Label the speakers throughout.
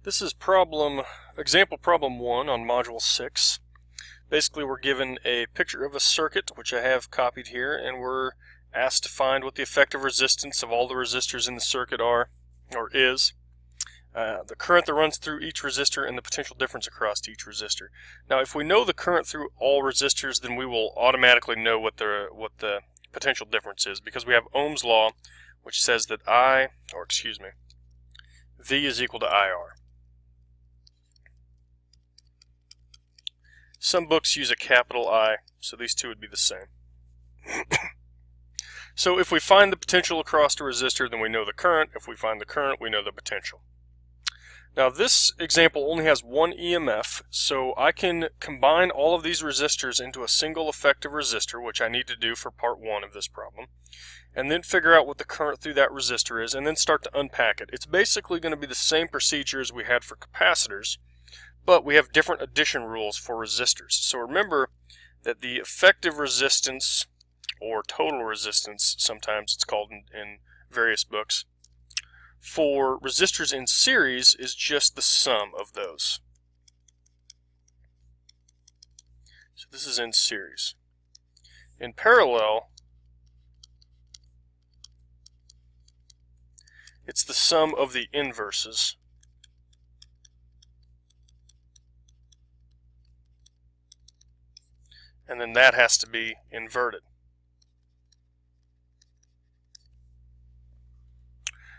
Speaker 1: This is example problem 1 on module 6. Basically, we're given a picture of a circuit, which I have copied here, and we're asked to find what the effective resistance of all the resistors in the circuit is, the current that runs through each resistor, and the potential difference across each resistor. Now, if we know the current through all resistors, then we will automatically know what the potential difference is, because we have Ohm's law, which says that V is equal to IR. Some books use a capital I, so these two would be the same. So if we find the potential across a resistor, then we know the current. If we find the current, we know the potential. Now this example only has one EMF, so I can combine all of these resistors into a single effective resistor, which I need to do for part 1 of this problem, and then figure out what the current through that resistor is, and then start to unpack it. It's basically going to be the same procedure as we had for capacitors, but we have different addition rules for resistors. So remember that the effective resistance, or total resistance, sometimes it's called in various books, for resistors in series is just the sum of those. So this is in series. In parallel, it's the sum of the inverses. And then that has to be inverted.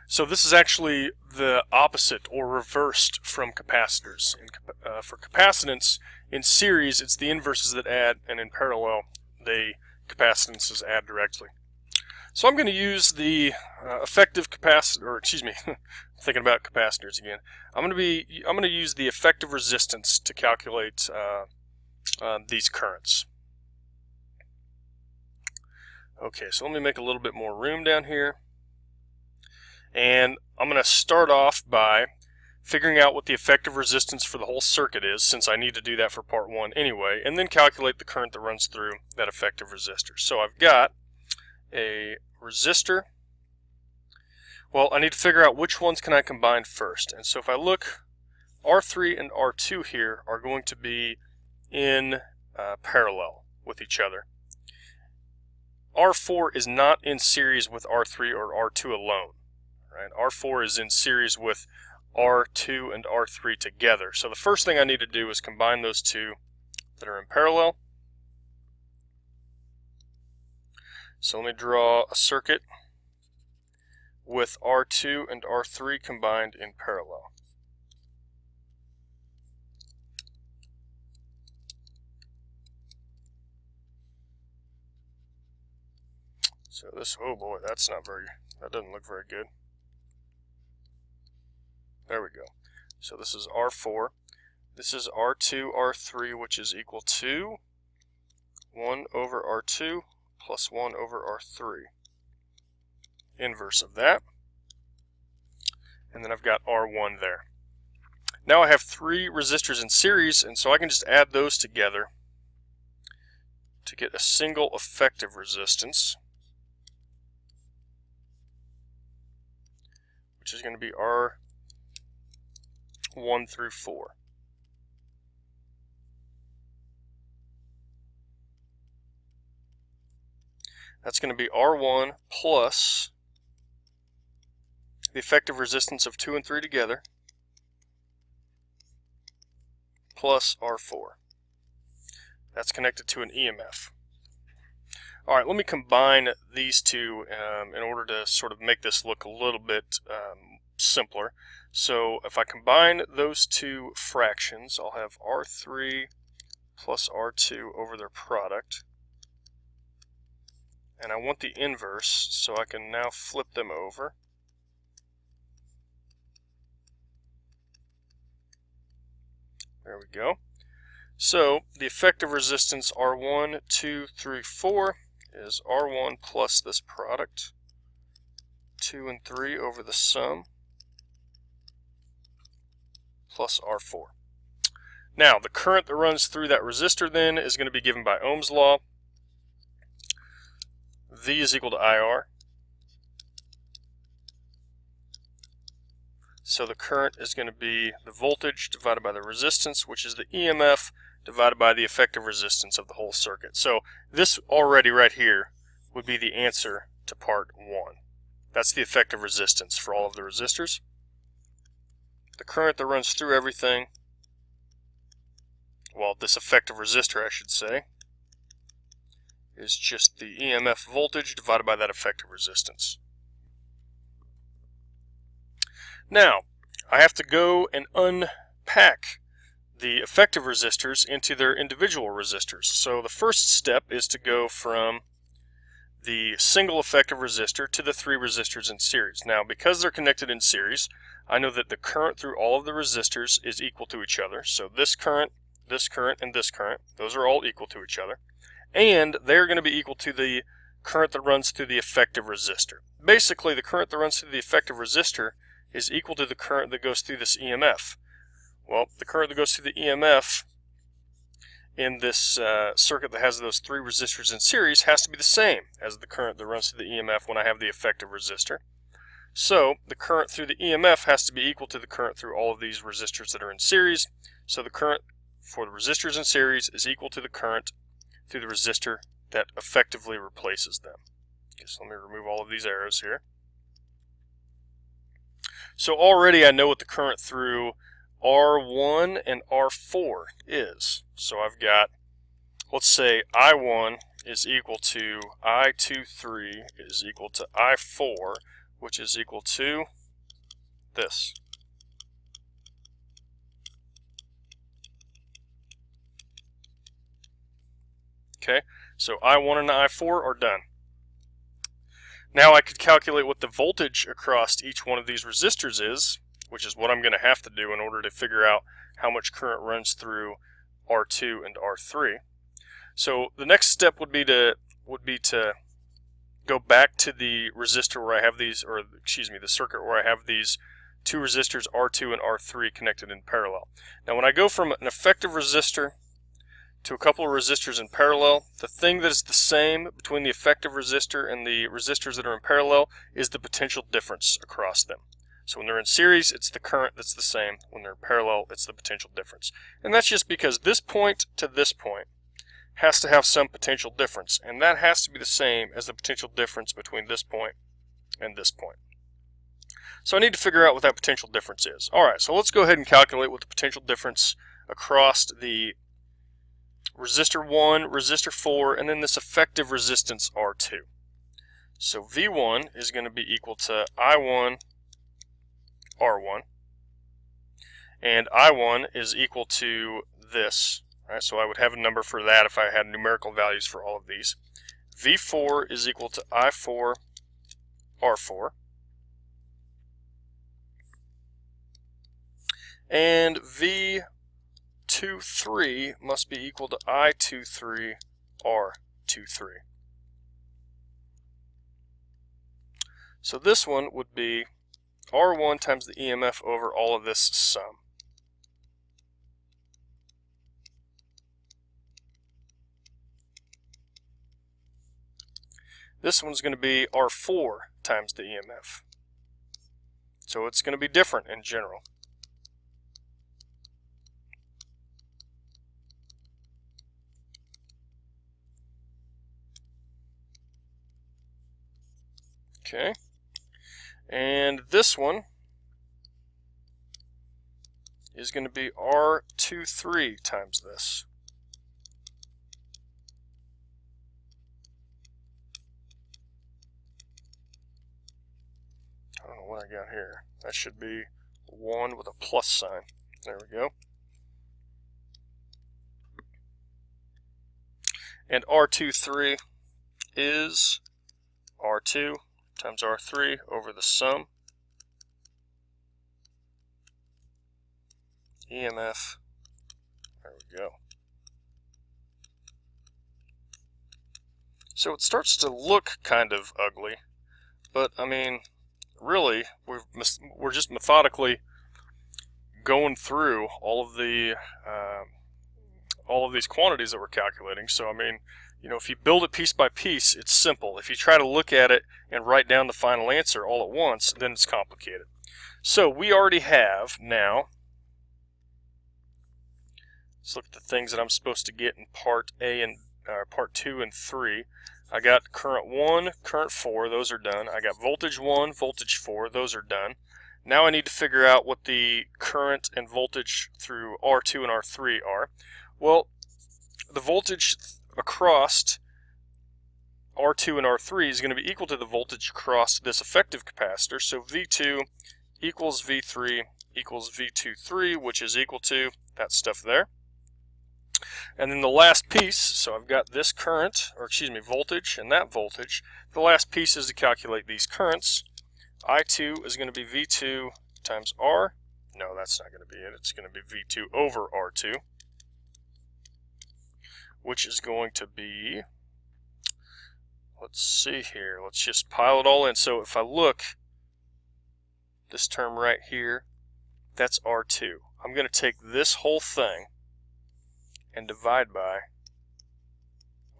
Speaker 1: So this is actually the opposite, or reversed, from capacitors. For capacitance, in series it's the inverses that add, and in parallel the capacitances add directly. So I'm going to use the effective capacitor, thinking about capacitors again. I'm going to use the effective resistance to calculate these currents. Okay, so let me make a little bit more room down here. And I'm going to start off by figuring out what the effective resistance for the whole circuit is, since I need to do that for part 1 anyway, and then calculate the current that runs through that effective resistor. So I've got a resistor. Well, I need to figure out which ones can I combine first. And so if I look, R3 and R2 here are going to be in parallel with each other. R4 is not in series with R3 or R2 alone. Right? R4 is in series with R2 and R3 together. So the first thing I need to do is combine those two that are in parallel. So let me draw a circuit with R2 and R3 combined in parallel. So this, oh boy, that doesn't look very good. There we go. So this is R4. This is R2, R3, which is equal to 1 over R2 plus 1 over R3. Inverse of that. And then I've got R1 there. Now I have 3 resistors in series, and so I can just add those together to get a single effective resistance, which is going to be R1 through 4. That's going to be R1 plus the effective resistance of 2 and 3 together, plus R4. That's connected to an EMF. Alright, let me combine these two in order to sort of make this look a little bit simpler. So if I combine those two fractions, I'll have R3 plus R2 over their product. And I want the inverse, so I can now flip them over. There we go. So the effective resistance R1, 2, 3, 4 is R1 plus this product, 2 and 3 over the sum, plus R4. Now, the current that runs through that resistor then is going to be given by Ohm's law. V is equal to IR. So the current is going to be the voltage divided by the resistance, which is the EMF, divided by the effective resistance of the whole circuit. So this already right here would be the answer to part 1. That's the effective resistance for all of the resistors. The current that runs through everything, well, this effective resistor I should say, is just the EMF voltage divided by that effective resistance. Now, I have to go and unpack the effective resistors into their individual resistors. So the first step is to go from the single effective resistor to the 3 resistors in series. Now, because they're connected in series, I know that the current through all of the resistors is equal to each other. So this current, and this current, those are all equal to each other. And they're going to be equal to the current that runs through the effective resistor. Basically, the current that runs through the effective resistor is equal to the current that goes through this EMF. Well, the current that goes through the EMF in this circuit that has those 3 resistors in series has to be the same as the current that runs through the EMF when I have the effective resistor. So the current through the EMF has to be equal to the current through all of these resistors that are in series. So the current for the resistors in series is equal to the current through the resistor that effectively replaces them. Okay, so let me remove all of these arrows here. So already I know what the current through R1 and R4 is. So I've got, let's say I1 is equal to I23 is equal to I4, which is equal to this. Okay, so I1 and I4 are done. Now I could calculate what the voltage across each one of these resistors is, which is what I'm going to have to do in order to figure out how much current runs through R2 and R3. So the next step would be to go back to the resistor where I have these, or excuse me, the circuit where I have these 2 resistors R2 and R3 connected in parallel. Now when I go from an effective resistor to a couple of resistors in parallel, the thing that is the same between the effective resistor and the resistors that are in parallel is the potential difference across them. So when they're in series, it's the current that's the same. When they're in parallel, it's the potential difference. And that's just because this point to this point has to have some potential difference, and that has to be the same as the potential difference between this point and this point. So I need to figure out what that potential difference is. Alright, so let's go ahead and calculate what the potential difference across the resistor 1, resistor 4, and then this effective resistance R2. So V1 is going to be equal to I1 R1, and I1 is equal to this. Right, so I would have a number for that if I had numerical values for all of these. V4 is equal to I4 R4, and V23 must be equal to I23 R23. So this one would be R1 times the EMF over all of this sum. This one's going to be R4 times the EMF. So it's going to be different in general. Okay. And this one is going to be R23 times this. I don't know what I got here. That should be 1 with a plus sign. There we go. And R23 is R2 times R3 over the sum. EMF. There we go. So it starts to look kind of ugly, but I mean, really, we're just methodically going through all of these quantities that we're calculating. So I mean, you know, if you build it piece by piece, it's simple. If you try to look at it and write down the final answer all at once, then it's complicated. So we already have now, let's look at the things that I'm supposed to get in part A and part 2 and 3. I got current 1, current 4, those are done. I got voltage 1, voltage 4, those are done. Now I need to figure out what the current and voltage through R2 and R3 are. Well, the voltage across R2 and R3 is going to be equal to the voltage across this effective capacitor, so V2 equals V3 equals V23, which is equal to that stuff there. And then the last piece, so I've got this current, or excuse me, voltage and that voltage. The last piece is to calculate these currents. I2 is going to be V2 times R. No, that's not going to be it. It's going to be V2 over R2, which is going to be, let's see here, let's just pile it all in. So if I look, this term right here, that's R2. I'm going to take this whole thing and divide by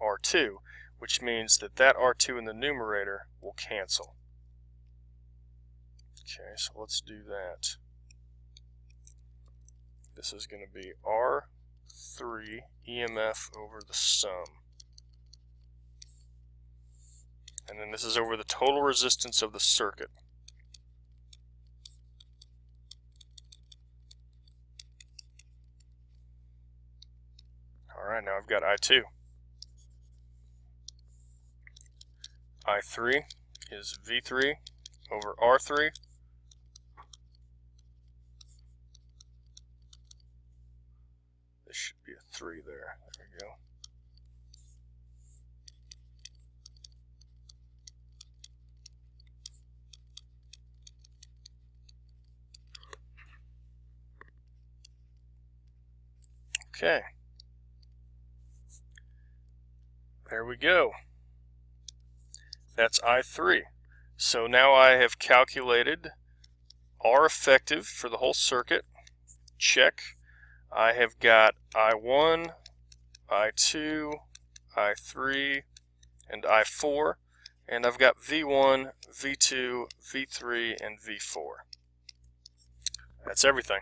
Speaker 1: R2, which means that that R2 in the numerator will cancel. Okay, so let's do that. This is going to be R3 EMF over the sum. And then this is over the total resistance of the circuit. Alright, now I've got I2. I3 is V3 over R3. This should be a 3 there. There we go. Okay. There we go. That's I3. So now I have calculated R effective for the whole circuit. Check. I have got I1, I2, I3, and I4. And I've got V1, V2, V3, and V4. That's everything.